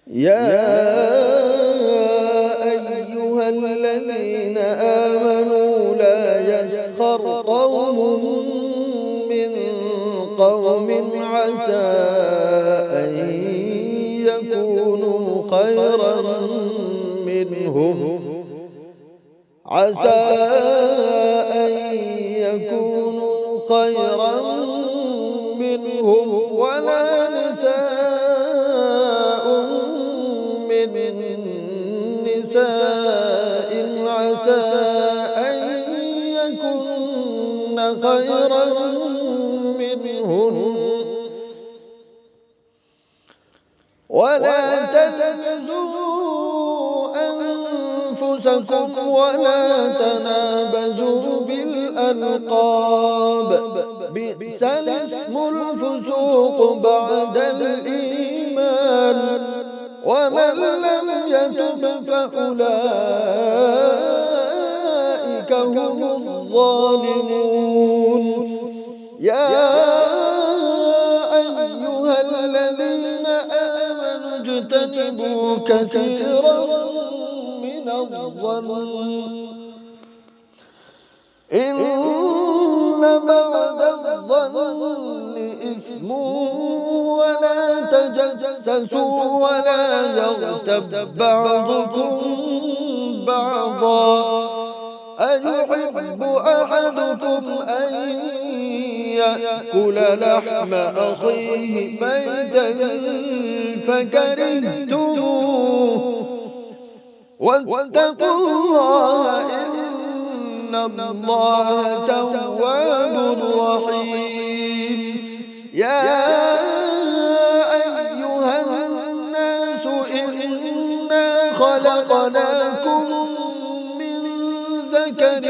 يا أيها الذين آمنوا لا يسخر قوم من قوم عسى أن يكونوا خيرا منهم ولا نساء من نساء عسى أن يكن خيرا منهن ولا تلمزوا أنفسكم ولا تنابزوا بالألقاب بئس الاسم الفسوق بعد الإيمان ومن لم يتب فأولئك هم الظالمون. يا أيها الذين آمنوا اجتنبوا كثيرا من الظن إن بعد الظن إثم ولا تجسسوا ولا يغتب بعضكم بعضا أيحب أحدكم أن يأكل لحم أخيه ميتا فكرهتموه واتقوا الله إن الله تواب رحيم. يا أيها الناس إنا خلقناكم من ذكر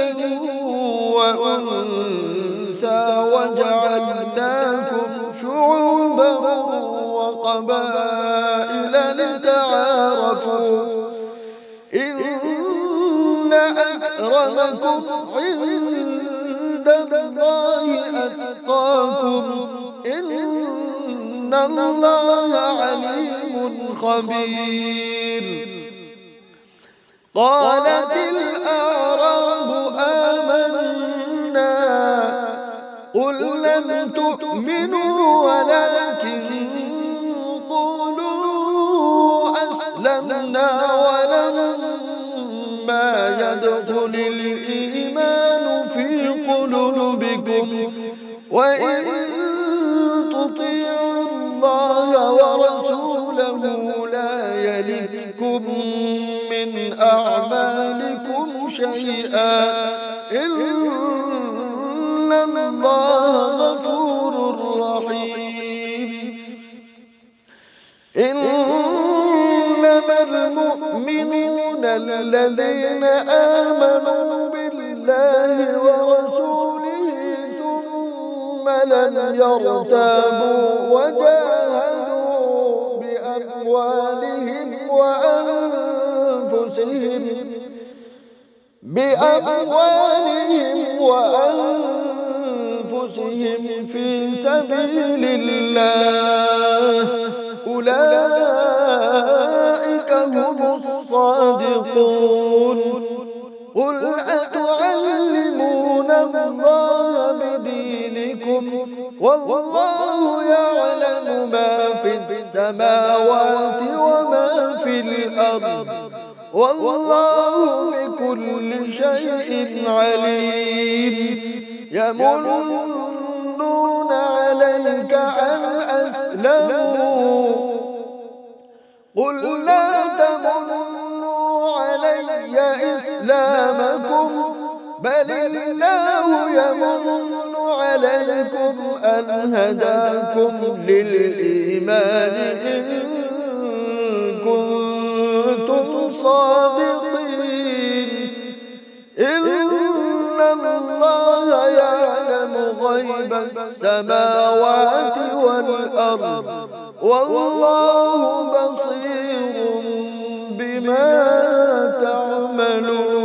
وأنثى وجعلناكم شعوبا وقبائل لتعارفوا إن أكرمكم عند الله أتقاكم إن الله عليم خبير. قالت الأعراب آمنا قل لم تؤمنوا ولكن قولوا أسلمنا ولما يدخل الإيمان في قلوبكم وإن تطيعوا الله ورسوله لا يلدكم من أعمالكم شيئا إن الله غفور رحيم. إنما المؤمنون الذين آمنوا بالله ورسوله ثم لم يرتابوا وجاهدوا بأموالهم وأنفسهم في سبيل الله أولئك هم الصادقون. قل أتعلمون الله بدينكم والله يعلم ما في السماوات وما في الأرض والله بكل شيء عليم. يمنون عليك أن أسلموا قل لا تمنوا علي إسلامكم بل الله يمن عليكم أن هداكم للإيمان إن كنتم صادقين. إن الله يعلم غيب السماوات والأرض والله بصير بما تعملون.